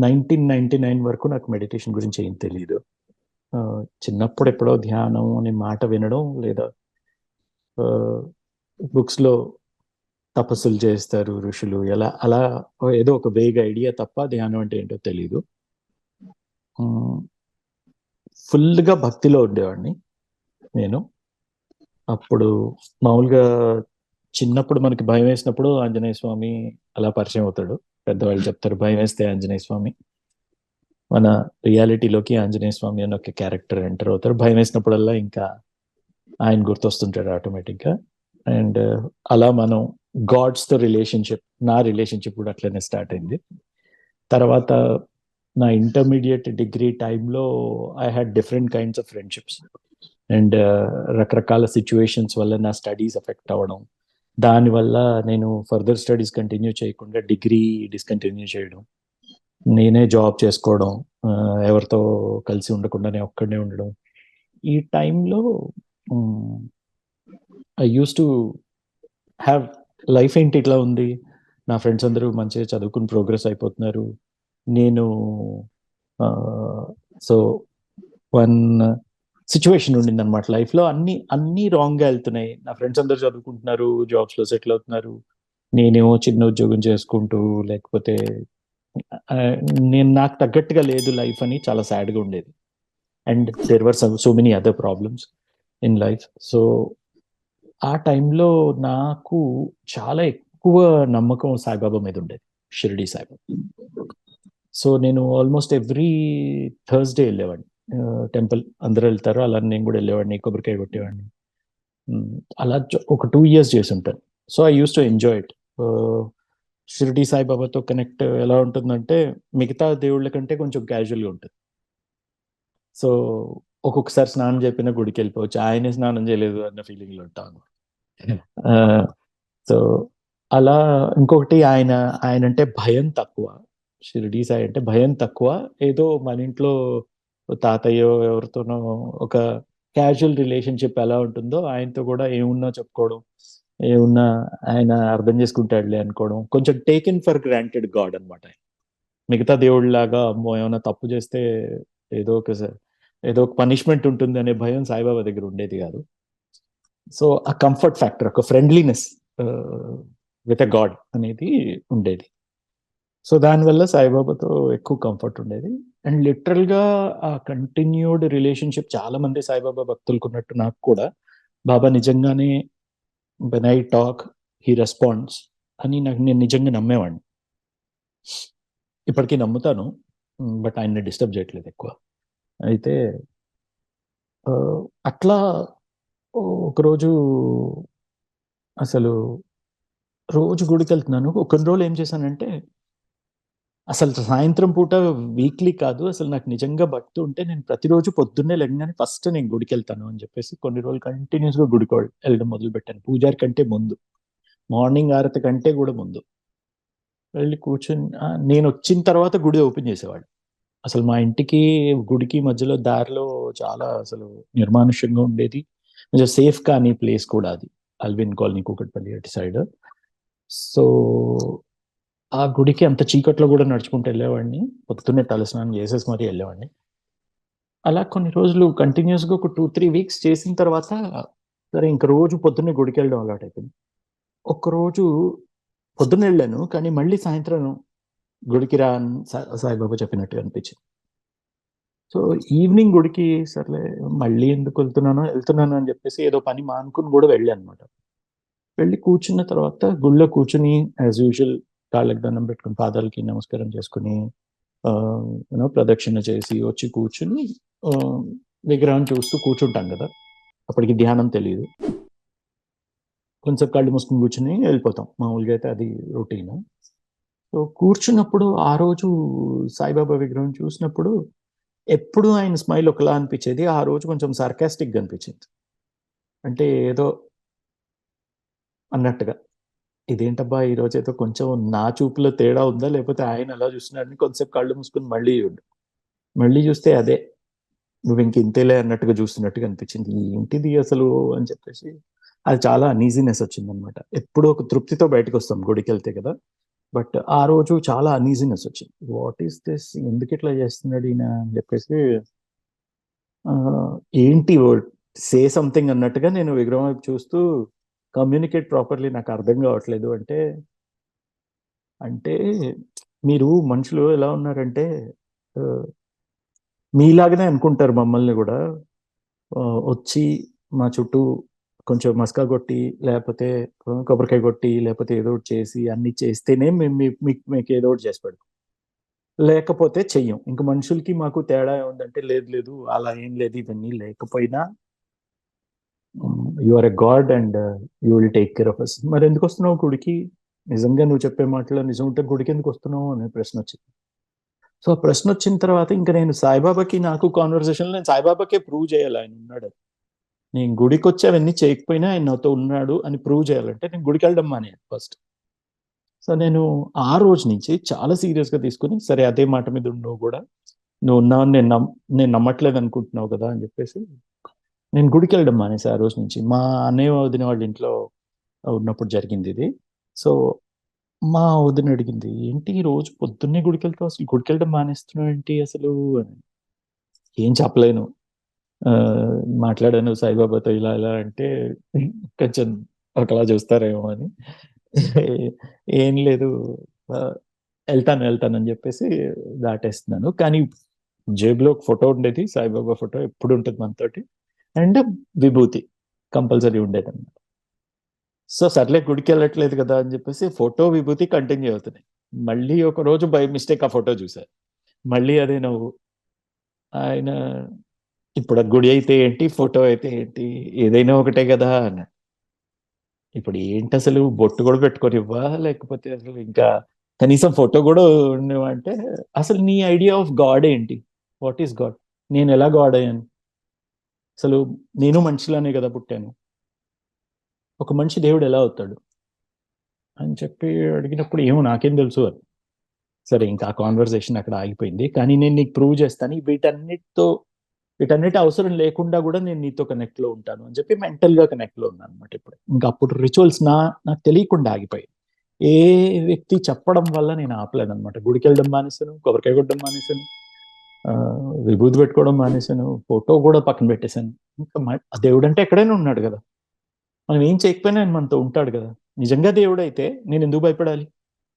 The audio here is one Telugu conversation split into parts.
1999 వరకు నాకు మెడిటేషన్ గురించి ఏం తెలీదు. చిన్నప్పుడు ఎప్పుడో ధ్యానం అనే మాట వినడం, లేదా బుక్స్‌లో తపస్సులు చేస్తారు ఋషులు, ఎలా అలా ఏదో ఒక వేగ్ ఐడియా తప్ప ధ్యానం అంటే ఏంటో తెలీదు. ఫుల్‌గా భక్తిలో ఉండేవాడిని నేను. అప్పుడు మామూలుగా చిన్నప్పుడు మనకి భయం వేసినప్పుడు ఆంజనేయ స్వామి అలా పరిచయం అవుతాడు. పెద్దవాళ్ళు చెప్తారు భయం వేస్తే ఆంజనేయ స్వామి. మన రియాలిటీలోకి ఆంజనేయ స్వామి అని ఒక క్యారెక్టర్ ఎంటర్ అవుతారు. భయం వేసినప్పుడల్లా ఇంకా ఆయన గుర్తొస్తుంటాడు ఆటోమేటిక్గా. అండ్ అలా మనం గాడ్స్తో రిలేషన్షిప్, నా రిలేషన్షిప్ కూడా అట్లనే స్టార్ట్ అయింది. తర్వాత నా ఇంటర్మీడియట్ డిగ్రీ టైంలో I had different kinds of friendships. And రకరకాల సిచ్యువేషన్స్ వల్ల నా స్టడీస్ ఎఫెక్ట్ అవ్వడం, దానివల్ల నేను ఫర్దర్ స్టడీస్ కంటిన్యూ చేయకుండా డిగ్రీ డిస్కంటిన్యూ చేయడం, నేనే జాబ్ చేసుకోవడం, ఎవరితో కలిసి ఉండకుండా నేను ఒక్కడనే ఉండడం. ఈ టైంలో I use to have life ఏంటి ఇట్లా ఉంది, నా ఫ్రెండ్స్ అందరూ మంచిగా చదువుకుని ప్రోగ్రెస్ అయిపోతున్నారు, నేను సో వన్ సిచ్యువేషన్ ఉండింది అనమాట లైఫ్లో. అన్ని రాంగ్గా వెళ్తున్నాయి. నా ఫ్రెండ్స్ అందరూ చదువుకుంటున్నారు, జాబ్స్లో సెటిల్ అవుతున్నారు, నేనేమో చిన్న ఉద్యోగం చేసుకుంటూ, లేకపోతే నేను నాకు తగ్గట్టుగా లేదు లైఫ్ అని చాలా సాడ్గా ఉండేది. And there were so many other problems in life. So ఆ టైంలో నాకు చాలా ఎక్కువ నమ్మకం సాయిబాబా మీద ఉండేది, షిరిడి సాయిబాబా. సో నేను ఆల్మోస్ట్ ఎవ్రీ థర్స్డే వెళ్ళేవాడిని టెంపుల్. అందరూ వెళ్తారు, అలా నేను కూడా వెళ్ళేవాడిని, కొబ్బరికాయ కొట్టేవాడిని. అలా ఒక 2 years చేసి ఉంటాను. So I use to enjoy it. Shirdi సాయిబాబాతో కనెక్ట్ ఎలా ఉంటుందంటే మిగతా దేవుళ్ళ కంటే కొంచెం క్యాజువల్గా ఉంటుంది. సో ఒక్కొక్కసారి స్నానం చెప్పిన గుడికి వెళ్ళిపోవచ్చు, ఆయనే స్నానం చేయలేదు అన్న ఫీలింగ్లో ఉంటాను. సో అలా ఇంకొకటి ఆయన అంటే భయం తక్కువ. షిరిడి సాయి అంటే భయం తక్కువ. ఏదో మన ఇంట్లో తాతయ్యో ఎవరితోనో ఒక క్యాజువల్ రిలేషన్షిప్ ఎలా ఉంటుందో ఆయనతో కూడా ఏమున్నా చెప్పుకోవడం, ఏమున్నా ఆయన అర్థం చేసుకుంటాడులే అనుకోవడం, కొంచెం టేకెన్ ఫర్ గ్రాంటెడ్ గాడ్ అనమాట. మిగతా దేవుళ్ళలాగా అమ్మో ఏమైనా తప్పు చేస్తే ఏదో ఒక పనిష్మెంట్ ఉంటుంది అనే భయం సాయిబాబా దగ్గర ఉండేది కాదు. సో ఆ కంఫర్ట్ ఫ్యాక్టర్, ఒక ఫ్రెండ్లీనెస్ విత్ ఎ గాడ్ అనేది ఉండేది. సో దానివల్ల సాయిబాబాతో ఎక్కువ కంఫర్ట్ ఉండేది. అండ్ లిటరల్గా ఆ కంటిన్యూడ్ రిలేషన్షిప్ చాలా మంది సాయిబాబా భక్తులకు ఉన్నట్టు నాకు కూడా, బాబా నిజంగానే when I talk he responds అని నేను నిజంగా నమ్మేవాడిని. ఇప్పటికీ నమ్ముతాను, బట్ ఆయన్ని డిస్టర్బ్ చేయట్లేదు ఎక్కువ. అయితే అట్లా ఒకరోజు అసలు రోజు గుడికి వెళ్తున్నాను. కొన్ని రోజులు ఏం చేశానంటే, అసలు సాయంత్రం పూట వీక్లీ కాదు, అసలు నాకు నిజంగా భక్తి ఉంటే నేను ప్రతిరోజు పొద్దున్నే లేగానే ఫస్ట్ నేను గుడికి వెళ్తాను అని చెప్పేసి కొన్ని రోజులు కంటిన్యూస్గా గుడికి వెళ్ళడం మొదలుపెట్టాను. పూజారి కంటే ముందు, మార్నింగ్ ఆరతి కంటే కూడా ముందు వెళ్ళి కూర్చొని, నేను వచ్చిన తర్వాత గుడి ఓపెన్ చేసేవాడు. అసలు మా ఇంటికి గుడికి మధ్యలో దారిలో చాలా అసలు నిర్మానుష్యంగా ఉండేది, కొంచెం సేఫ్ కానీ ప్లేస్ కూడా అది, అల్విన్ కాలనీ కూకట్పల్లి అటు సైడ్. సో ఆ గుడికి అంత చీకట్లో కూడా నడుచుకుంటూ వెళ్ళేవాడిని, పొద్దున్నే తలస్నానం చేసేసి మరీ వెళ్ళేవాడిని. అలా కొన్ని రోజులు కంటిన్యూస్గా ఒక 2-3 weeks చేసిన తర్వాత, సరే ఇంక రోజు పొద్దున్నే గుడికి వెళ్ళడం అలవాటు అయిపోయింది. ఒక్కరోజు పొద్దున్న వెళ్ళాను, కానీ మళ్ళీ సాయంత్రం గుడికి రా అని సాయిబాబా చెప్పినట్టుగా అనిపించింది. సో ఈవినింగ్ గుడికి సర్లే మళ్ళీ ఎందుకు వెళ్తున్నాను అని చెప్పేసి ఏదో పని మానుకుని కూడా వెళ్ళాను అనమాట. వెళ్ళి కూర్చున్న తర్వాత గుడిలో కూర్చుని యాజ్ యూజువల్ కాళ్ళకి దండం పెట్టుకుని, పాదాలకి నమస్కారం చేసుకుని, ప్రదక్షిణ చేసి వచ్చి కూర్చుని విగ్రహం చూస్తూ కూర్చుంటాం కదా, అప్పటికి ధ్యానం తెలియదు. కొంచెం కళ్ళు మూసుకుని కూర్చుని వెళ్ళిపోతాం, మామూలుగా అయితే అది రొటీన్. సో కూర్చున్నప్పుడు ఆ రోజు సాయిబాబా విగ్రహం చూసినప్పుడు ఎప్పుడు ఆయన స్మైల్ ఒకలా అనిపించేది, ఆ రోజు కొంచెం సార్కాస్టిక్గా అనిపించింది. అంటే ఏదో అన్నట్టుగా, ఇదేంటబ్బా ఈరోజు ఏదో కొంచెం నా చూపులో తేడా ఉందా, లేకపోతే ఆయన అలా చూస్తున్నాడని కొంతసేపు కళ్ళు మూసుకుని మళ్ళీ చూస్తే అదే, నువ్వు ఇంక ఇంతేలే అన్నట్టుగా చూస్తున్నట్టుగా అనిపించింది. ఏంటిది అసలు అని చెప్పేసి అది చాలా అనీజీనెస్ వచ్చిందనమాట. ఎప్పుడో ఒక తృప్తితో బయటకు వస్తాం గుడికి వెళ్తే కదా, బట్ ఆ రోజు చాలా అన్‌ఈజీనెస్ వచ్చింది. What is this? ఎందుకిట్లా చేస్తున్నాడు ఈయన అని చెప్పేసి ఆహ్, ఏంటి సే సంథింగ్ అన్నట్టుగా నేను విగ్రహం వైపు చూస్తూ కమ్యూనికేట్ ప్రాపర్‌లీ నాకు అర్థం కావట్లేదు అంటే, అంటే మీరు మనుషులు ఎలా ఉన్నారంటే ఆహ్, మీలాగానే అనుకుంటారు మమ్మల్ని గూడా. వచ్చి మా చుట్టూ కొంచెం మసక కొట్టి, లేపోతే కొబ్బరికాయ కొట్టి, లేపోతే ఏదో ఒకటి చేసి అన్నీ చేస్తేనే మేము మీకు ఏదో ఒకటి చేసి పెడతాం. లేకపోతే చెయ్యం. ఇంక మనుషులకి మాకు తేడా ఏముందంటే లేదు లేదు అలా ఏం లేదు ఇవన్నీ లేకపోయినా you are a god and you will take care of us. మరెందుకొస్తున్నావు గుడికి? నిజంగా నువ్వు చెప్పే మాటలో నిజం ఉంటే గుడికెందుకొస్తున్నావు అనే ప్రశ్నొచ్చింది. సో, ఆ ప్రశ్నొచ్చిన తర్వాత ఇంక నేను సాయిబాబాకి నాకు కాన్వర్జేషన్‌లో నేను సాయిబాబాకే ప్రూవ్ చేయాలి ఆయనున్నాడని. నేను గుడికొచ్చి అవన్నీ చేయకపోయినా ఆయన నాతో ఉన్నాడు అని ప్రూవ్ చేయాలంటే నేను గుడికెళ్ళడం మానేయాలి ఫస్ట్. సో, నేను ఆ రోజు నుంచి చాలా సీరియస్‌గా తీసుకొని సరే అదే మాట మీద ఉండు నువ్వు గూడా. నువ్వున్నావని నేను నమ్మట్లేదనుకుంటున్నావు గదా! అని జెప్పేసి నేను గుడికెళ్ళడం మానేసా ఆ రోజు నుంచి. మా అన్నయ్య, వదిన వాళ్ళ ఇంట్లో ఉన్నప్పుడు జరిగిందిది. సో, మా వదిన అడిగింది, "ఏంటి రోజు పొద్దున్నే గుడికెళ్తావు అసలు గుడికెళ్ళడం మానేస్తున్నావేంటి అసలు" అని. ఏం చెప్పలేను. ఆహ్, మాట్లాడాను సాయిబాబాతో ఇలా ఇలా అంటే కొంచెం ఒకలా చూస్తారేమో అని. ఏం లేదు ఆహ్, ఎళ్తానని జెప్పేసి దాటేస్తున్నాను. కానీ జేబులో ఒక ఫోటో ఉండేది. సాయిబాబా ఫోటో ఎప్పుడు ఉంటది మనతోటి. అండ్ విభూతి కంపల్సరీ ఉండేదన్నమాట. సో, సర్లే గుడికెళ్ళట్లేదు గదా! అని జెప్పేసి ఫోటో, విభూతి కంటిన్యూ అవుతున్నాయి. మళ్ళీ ఒకరోజు బై మిస్టేక్ ఆ ఫోటో జూసా. మళ్ళీ అదే నవ్వు. ఆయన ఇప్పుడు ఆ గుడి అయితే ఏంటి? ఫోటో అయితే ఏంటి? ఏదైనా ఒకటే గదా! అన్నాడు. ఇప్పుడు ఏంటసలు బొట్టు గూడా పెట్టుకోనివ్వా? లేకపోతే అసలు ఇంకా కనీసం ఫోటో గూడా ఉండనివ్వా అంటే, అసలు నీ ఐడియా ఆఫ్ గాడ్ ఏంటి? What is God? నేనెలా గాడ్ అయ్యాను? అసలు నేను మనిషిలానే గదా పుట్టాను. ఒక మనిషి దేవుడు ఎలా అవుతాడు? అని చెప్పి అడిగినప్పుడు ఏమో నాకేం తెలుసు అని. సరే ఇంకా ఆ కన్వర్జేషన్ అక్కడ ఆగిపోయింది. కానీ నేను నీకు ప్రూవ్ చేస్తాను. వీటన్నిటి అవసరం లేకుండా గూడా నేను నీతో కనెక్ట్‌లో ఉంటాను అని చెప్పి మెంటల్‌గా కనెక్ట్‌లో ఉన్నానన్నమాట ఇప్పుడు. ఇంకా అప్పుడు రిచువల్స్ నాకు తెలియకుండా ఆగిపోయాయి. ఏ వ్యక్తి చెప్పడం వల్ల నేను ఆపలేదన్నమాట. గుడికెళ్ళడం మానేసాను, కొబ్బరికాయ కొట్టడం మానేసాను, విభూది పెట్టుకోవడం మానేసాను, ఫోటో గూడా పక్కన పెట్టేసాను. ఇంకా దేవుడంటే ఎక్కడైనా ఉన్నాడు గదా! మనం ఏం చేయకపోయినా ఆయన మనతో ఉంటాడు గదా! నిజంగా దేవుడైతే నేనెందుకు భయపడాలి?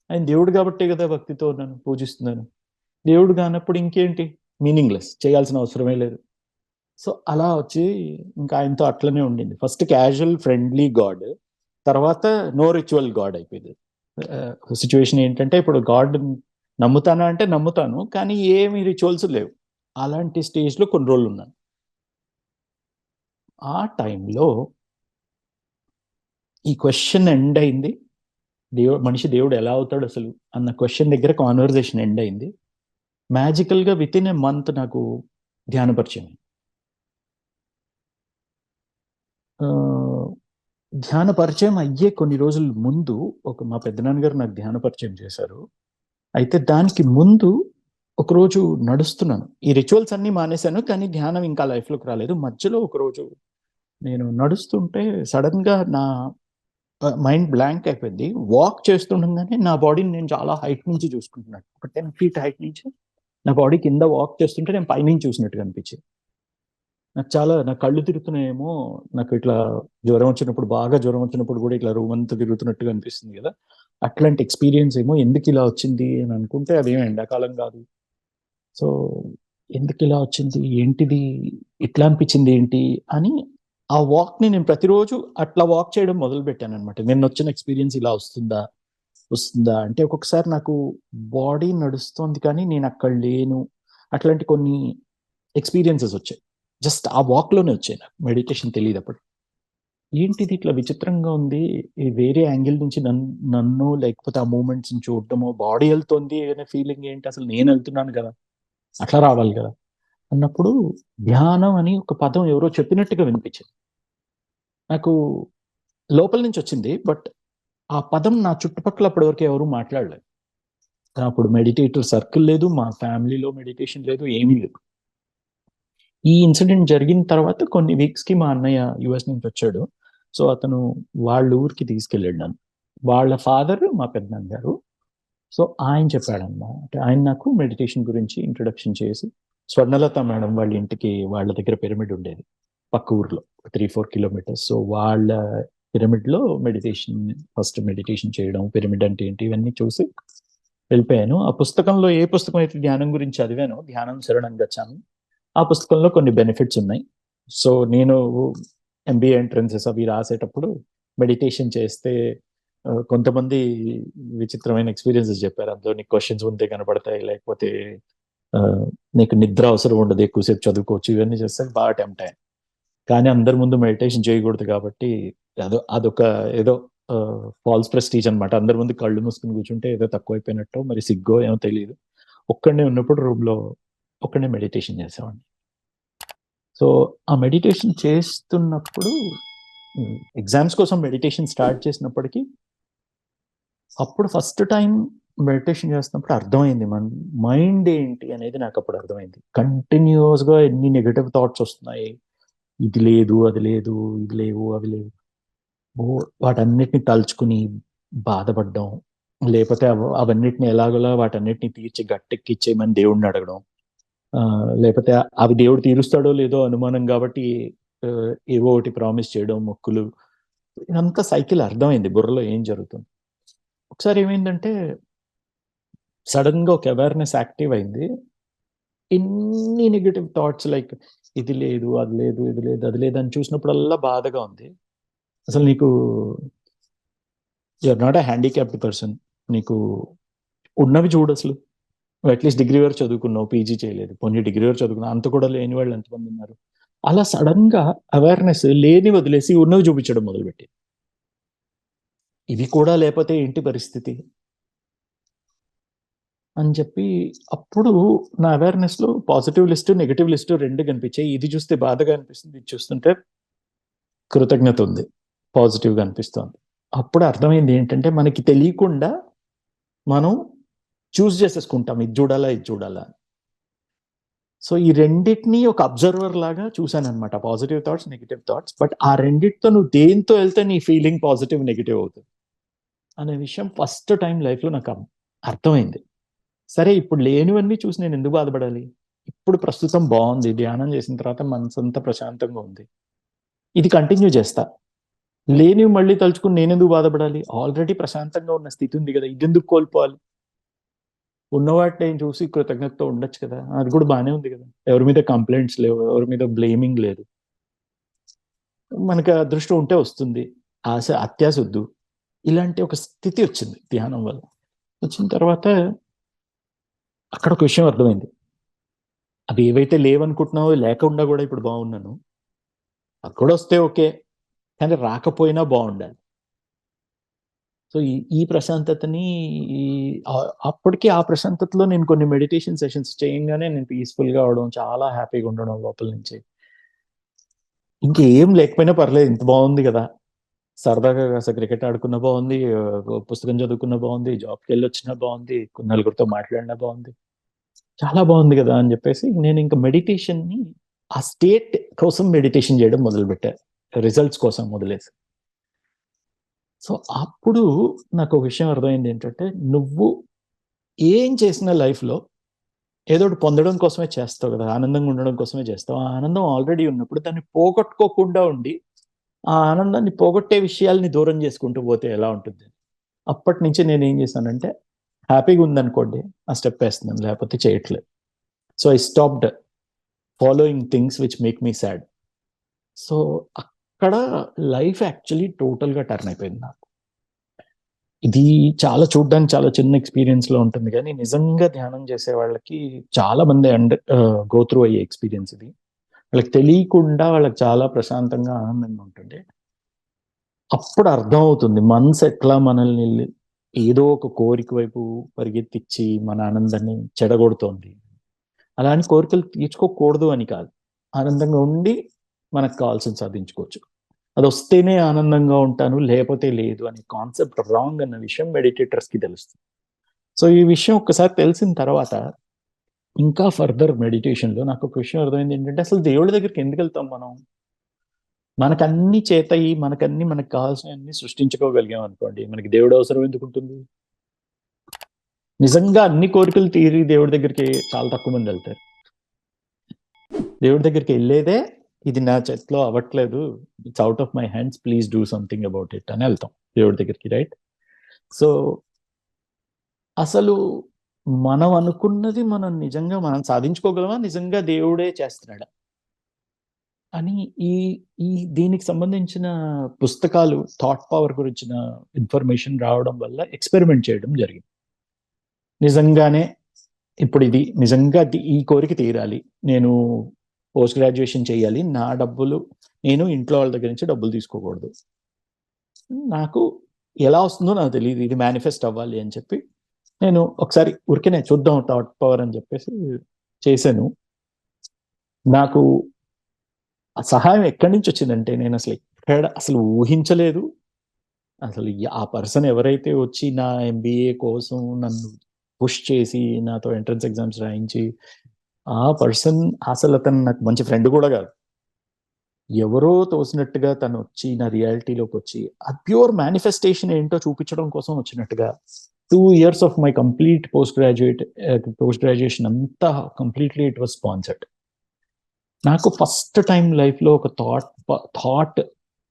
ఆయన దేవుడు గాబట్టే గదా భక్తితో ఉన్నాను, పూజిస్తున్నాను. దేవుడు గానప్పుడు ఇంకేంటి? మీనింగ్‌లెస్. చేయాల్సిన అవసరమే లేదు. సో, అలా వచ్చి ఇంకా ఆయనతో అట్లనే ఉండింది. First casual friendly God. తర్వాత నో రిచువల్ గాడ్ అయిపోయింది. సిట్యుయేషన్ ఏంటంటే ఇప్పుడు గాడ్ నమ్ముతానా అంటే నమ్ముతాను. కానీ ఏమి రిచువల్స్ లేవు. అలాంటి స్టేజ్‌లో కొన్ని రోజులున్నాను. ఆ టైంలో ఈ క్వెషన్ ఎండ్ అయింది. దేవుడు ఎలా అవుతాడసలు? అన్న క్వెషన్ దగ్గర కన్వర్జేషన్ ఎండ్ అయింది. మ్యాజికల్‌గా వితిన్ ఎ మంత్ నాకు ధ్యాన పరిచయం. ఆహ్, ధ్యాన పరిచయం అయ్యే కొన్ని రోజుల ముందు మా పెద్దనాన్నగారు నాకు ధ్యాన పరిచయం చేశారు. అయితే దానికి ముందు ఒకరోజు నడుస్తున్నాను. ఈ రిచువల్స్ అన్నీ మానేశాను. కానీ ధ్యానం ఇంకా లైఫ్‌లోకి రాలేదు. మధ్యలో ఒకరోజు నేను నడుస్తుంటే సడెన్‌గా నా మైండ్ బ్లాంక్ అయిపోయింది. వాక్ చేస్తుండగానే నా బాడీని నేను చాలా హైట్ నుంచి చూసుకుంటున్నాను. ఒక 10 ఫీట్ హైట్ నుంచి నా బాడీ కింద వాక్ చేస్తుంటే నేను పైనుంచి చూసినట్టుగా అనిపించింది. నా కళ్ళు తిరుగుతున్నాయేమో, నాకు ఇట్లా బాగా జ్వరం వచ్చినప్పుడు గూడా ఇట్లా రూమంతా తిరుగుతున్నట్టుగా అనిపిస్తుంది గదా! అట్లాంటి ఎక్స్‌పీరియన్స్ ఏమో ఎందుకిలా వచ్చింది అని అనుకుంటే అదేం ఎండాకాలం గాదు. సో, ఎందుకిలా వచ్చింది? ఏంటిది? ఇట్లా అనిపించింది ఏంటి? అని ఆ వాక్‌ని నేను ప్రతిరోజు అట్లా వాక్ చేయడం మొదలుపెట్టాననమాట. నిన్నొచ్చిన ఎక్స్‌పీరియన్స్ ఇలా వస్తుందా? అంటే ఒక్కొక్కసారి నాకు బాడీ నడుస్తోంది కానీ నేనక్కడ లేను. అట్లాంటి కొన్ని ఎక్స్‌పీరియన్సెస్ వచ్చాయి. జస్ట్ ఆ వాక్‌లోనే వచ్చాయి నాకు. మెడిటేషన్ తెలీదప్పుడు. ఏంటిది ఇట్లా విచిత్రంగా ఉంది. వేరే యాంగిల్ నుంచి నన్ను లేకపోతే ఆ మూవ్‌మెంట్స్‌ని చూడడమో, బాడీ ఎళ్తోంది అనే ఫీలింగ్ ఏంటి? అసలు నేనెళ్తున్నాను గదా! అట్లా రావాలి గదా! అన్నప్పుడు ధ్యానం అని ఒక పదం ఎవరో చెప్పినట్టుగా వినిపించింది. నాకు లోపల నుంచొచ్చింది. బట్ ఆ పదం నా చుట్టుపక్కల అప్పటి వరకు ఎవరు మాట్లాడలేదు. అప్పుడు మెడిటేటివ్ సర్కిల్ లేదు. మా ఫ్యామిలీలో మెడిటేషన్ లేదు. ఏమీ లేదు. ఈ ఇన్సిడెంట్ జరిగిన తర్వాత కొన్ని వీక్స్‌కి మా అన్నయ్య యూఎస్ నుంచొచ్చాడు. సో, అతను వాళ్ళ ఊరికి తీసుకెళ్ళాడు నన్ను. వాళ్ళ ఫాదర్ మా పెదనాన్నగారు. సో ఆయన చెప్పాడన్నమాట. ఆయన నాకు మెడిటేషన్ గురించి ఇంట్రొడక్షన్ చేసి, స్వర్ణలత మేడం వాళ్ళ ఇంటికి వాళ్ళ దగ్గర పిరమిడ్ ఉండేది పక్క ఊర్లో 3-4 కిలోమీటర్స్. సో వాళ్ళ పిరమిడ్లో ఫస్ట్ మెడిటేషన్ చేయడం, పిరమిడ్ అంటే ఏంటి ఇవన్నీ చూసి వెళ్ళిపోయాను. ఆ పుస్తకంలో ఏ పుస్తకం అయితే ధ్యానం గురించి చదివానో, ధ్యానం శరణం గచ్చామి, ఆ పుస్తకంలో కొన్ని బెనిఫిట్స్ ఉన్నాయి. సో నేను ఎంబీఏ ఎంట్రన్సెస్ అవి రాసేటప్పుడు మెడిటేషన్ చేస్తే కొంతమంది విచిత్రమైన ఎక్స్పీరియన్సెస్ చెప్పారు. అందులో నీకు క్వశ్చన్స్ ఉంటే కనపడతాయి, లేకపోతే ఆ, నీకు నిద్ర అవసరం ఉండదు, ఎక్కువసేపు చదువుకోవచ్చు, ఇవన్నీ చేస్తే బాగా టెంప్ట్ అయ్యాను. కానీ అందరి ముందు మెడిటేషన్ చేయకూడదు కాబట్టి అదొక ఏదో ఫాల్స్ ప్రెస్టీజ్ అనమాట. అందరి ముందు కళ్ళు మూసుకుని కూర్చుంటే ఏదో తక్కువైపోయినట్టు, మరి సిగ్గో ఏమో తెలియదు. ఒక్కడనే ఉన్నప్పుడు రూమ్లో ఒక్కడనే మెడిటేషన్ చేసేవాడిని. సో ఆ మెడిటేషన్ చేస్తున్నప్పుడు ఎగ్జామ్స్ కోసం మెడిటేషన్ స్టార్ట్ చేసినప్పటికీ, అప్పుడు ఫస్ట్ టైం మెడిటేషన్ చేస్తున్నప్పుడు అర్థమైంది మన మైండ్ ఏంటి అనేది. నాకు అప్పుడు అర్థమైంది. కంటిన్యూస్ గా ఎన్ని నెగటివ్ థాట్స్ వస్తున్నాయి, ఇది లేదు, అది లేదు, ఇది లేవు, అవి లేవు. వాటన్నిటిని తలుచుకుని బాధపడడం, లేకపోతే అవన్నిటిని ఎలాగోలా వాటన్నిటిని తీర్చి గట్టెక్కిచ్చేయమని దేవుడిని అడగడం, లేకపోతే అవి దేవుడు తీరుస్తాడో లేదో అనుమానం కాబట్టి ఏవో ఒకటి ప్రామిస్ చేయడం, మొక్కులు. ఇదంతా సైకిల్ అర్థమైంది బుర్రలో ఏం జరుగుతుంది. ఒకసారి ఏమైందంటే సడన్ గా ఒక అవేర్నెస్ యాక్టివ్ అయింది. ఎన్ని నెగటివ్ థాట్స్, లైక్ ఇది లేదు, అది లేదు, ఇది లేదు, అది లేదు అని చూసినప్పుడల్లా బాధగా ఉంది. అసలు నీకు you're not a handicapped person, నీకు ఉన్నవి చూడు. అసలు అట్లీస్ట్ డిగ్రీ వరకు చదువుకున్నావు, పీజీ చేయలేదు, పోనీ డిగ్రీ వరకు చదువుకున్నావు, అంత కూడా లేని వాళ్ళు ఎంతమంది ఉన్నారు. అలా సడన్ గా అవేర్నెస్ లేని వదిలేసి ఉన్నవి చూపించడం మొదలుపెట్టి, ఇవి కూడా లేకపోతే ఏంటి పరిస్థితి అని చెప్పి, అప్పుడు నా అవేర్నెస్ లో పాజిటివ్ లిస్ట్, నెగటివ్ లిస్ట్ రెండు కనిపించాయి. ఇది చూస్తే బాధగా అనిపిస్తుంది, ఇది చూస్తుంటే కృతజ్ఞత ఉంది, పాజిటివ్ గా అనిపిస్తుంది. అప్పుడు అర్థమైంది ఏంటంటే మనకి తెలియకుండా మనం చూస్ చేసేసుకుంటాం, ఇది చూడాలా, ఇది చూడాలా. సో ఈ రెండింటినీ ఒక అబ్జర్వర్ లాగా చూసాను అనమాట, positive thoughts, negative thoughts. But ఆ రెండింటితో నువ్వు దేంతో వెళ్తే నీ ఫీలింగ్ పాజిటివ్, నెగిటివ్ అవుతుంది అనే విషయం ఫస్ట్ టైం లైఫ్ లో నాకు అర్థమైంది. సరే, ఇప్పుడు లేనివన్నీ చూసి నేను ఎందుకు బాధపడాలి? ఇప్పుడు ప్రస్తుతం బాగుంది, ధ్యానం చేసిన తర్వాత మనసంతా ప్రశాంతంగా ఉంది, ఇది కంటిన్యూ చేస్తా. లేనివి మళ్ళీ తలుచుకుని నేను ఎందుకు బాధపడాలి? ఆల్రెడీ ప్రశాంతంగా ఉన్న స్థితి ఉంది కదా, ఇది ఎందుకు కోల్పోవాలి? ఉన్నవాటిని చూసి కృతజ్ఞతతో ఉండొచ్చు కదా, అది కూడా బాగానే ఉంది కదా. ఎవరి మీద కంప్లైంట్స్ లేవు, ఎవరి మీద బ్లేమింగ్ లేదు. మనకి అదృష్టం ఉంటే వస్తుంది, ఆశ అత్యాశ వద్దు. ఇలాంటి ఒక స్థితి వచ్చింది ధ్యానం వల్ల. వచ్చిన తర్వాత అక్కడ ఒక విషయం అర్థమైంది. అవి ఏవైతే లేవనుకుంటున్నావో లేకుండా కూడా ఇప్పుడు బాగున్నాను, అది కూడా వస్తే ఓకే, కానీ రాకపోయినా బాగుండాలి. సో ఈ ప్రశాంతతని, ఈ అప్పటికి ఆ ప్రశాంతతలో నేను కొన్ని మెడిటేషన్ సెషన్స్ చేయగానే నేను పీస్ఫుల్ గా అవడం, చాలా హ్యాపీగా ఉండడం లోపల నుంచి. ఇంకేం లేకపోయినా పర్లేదు, ఇంత బాగుంది కదా, సరదాగా కాస్త క్రికెట్ ఆడుకున్న బాగుంది, పుస్తకం చదువుకున్న బాగుంది, జాబ్కి వెళ్ళి వచ్చినా బాగుంది, నలుగురితో మాట్లాడినా బాగుంది, చాలా బాగుంది కదా అని చెప్పేసి నేను ఇంకా మెడిటేషన్ ని ఆ స్టేట్ కోసం మెడిటేషన్ చేయడం మొదలు పెట్టా, రిజల్ట్స్ కోసం మొదలేసి. సో అప్పుడు నాకు ఒక విషయం అర్థమైంది ఏంటంటే, నువ్వు ఏం చేసిన లైఫ్లో ఏదో ఒకటి పొందడం కోసమే చేస్తావు కదా, ఆనందంగా ఉండడం కోసమే చేస్తావు. ఆ ఆనందం ఆల్రెడీ ఉన్నప్పుడు దాన్ని పోగొట్టుకోకుండా ఉండి ఆ ఆనందాన్ని పోగొట్టే విషయాల్ని దూరం చేసుకుంటూ పోతే ఎలా ఉంటుంది? అప్పటి నుంచి నేను ఏం చేశానంటే, హ్యాపీగా ఉందనుకోండి ఆ స్టెప్ వేస్తున్నాను, లేకపోతే చేయట్లేదు. So I stopped following things which make me sad. So అక్కడ లైఫ్ యాక్చువల్లీ టోటల్గా టర్న్ అయిపోయింది నాకు. ఇది చాలా చూడడానికి చాలా చిన్న ఎక్స్పీరియన్స్ లో ఉంటుంది, కానీ నిజంగా ధ్యానం చేసే వాళ్ళకి చాలా మంది గో త్రూ అయ్యే ఎక్స్పీరియన్స్ ఇది. వాళ్ళకి తెలియకుండా వాళ్ళకి చాలా ప్రశాంతంగా, ఆనందంగా ఉంటుంది. అప్పుడు అర్థం అవుతుంది మనసు ఎట్లా మనల్ని ఏదో ఒక కోరిక వైపు పరిగెత్తిచ్చి మన ఆనందాన్ని చెడగొడుతోంది. అలాంటి కోరికలు తీర్చుకోకూడదు అని కాదు, ఆనందంగా ఉండి మనకు కావాల్సింది సాధించుకోవచ్చు. అది వస్తేనే ఆనందంగా ఉంటాను, లేకపోతే లేదు అనే కాన్సెప్ట్ రాంగ్ అన్న విషయం మెడిటేటర్స్ కి తెలుస్తుంది. సో ఈ విషయం ఒక్కసారి తెలిసిన తర్వాత ఇంకా ఫర్దర్ మెడిటేషన్ లో నాకు ఒక విషయం అర్థమైంది ఏంటంటే, అసలు దేవుడి దగ్గరికి ఎందుకు వెళ్తాం మనం? మనకన్నీ చేతయి, మనకు కావాల్సినవన్నీ సృష్టించుకోగలిగాం అనుకోండి, మనకి దేవుడు అవసరం ఎందుకు ఉంటుంది? నిజంగా అన్ని కోరికలు తీరి దేవుడి దగ్గరికి చాలా తక్కువ మంది వెళ్తారు. దేవుడి దగ్గరికి వెళ్ళేదే ఇది నా చేతిలో అవ్వట్లేదు, it's out of my hands, please do something about it అని వెళ్తాం దేవుడి దగ్గరికి, రైట్? సో అసలు మనం అనుకున్నది మనం నిజంగా మనం సాధించుకోగలమా, నిజంగా దేవుడే చేస్తున్నాడా అని ఈ ఈ దీనికి సంబంధించిన పుస్తకాలు, థాట్ పవర్ గురించిన ఇన్ఫర్మేషన్ రావడం వల్ల ఎక్స్పెరిమెంట్ చేయడం జరిగింది. నిజంగానే ఇప్పుడు ఇది నిజంగా ఈ కోరిక తీరాలి, నేను పోస్ట్ గ్రాడ్యుయేషన్ చేయాలి, నా డబ్బులు నేను ఇంట్లో వాళ్ళ దగ్గర నుంచి డబ్బులు తీసుకోకూడదు, నాకు ఎలా వస్తుందో నాకు తెలియదు, ఇది మేనిఫెస్ట్ అవ్వాలి అని చెప్పి నేను ఒకసారి ఊరికేనే చూద్దాం థాట్ పవర్ అని చెప్పేసి చేశాను. నాకు ఆ సహాయం ఎక్కడి నుంచి వచ్చిందంటే నేను అసలు ఊహించలేదు. అసలు ఆ పర్సన్ ఎవరైతే వచ్చి నా ఎంబీఏ కోసం నన్ను పుష్ చేసి నాతో ఎంట్రన్స్ ఎగ్జామ్స్ రాయించి, ఆ పర్సన్ అసలు అతను నాకు మంచి ఫ్రెండ్ కూడా కాదు, ఎవరో తోసినట్టుగా తను వచ్చి నా రియాలిటీలోకి వచ్చి ఆ ప్యూర్ మేనిఫెస్టేషన్ ఏంటో చూపించడం కోసం వచ్చినట్టుగా 2 years of my complete post graduation అంతా కంప్లీట్లీ ఇట్ వాజ్ స్పాన్సర్డ్. నాకు ఫస్ట్ టైం లైఫ్లో ఒక థాట్,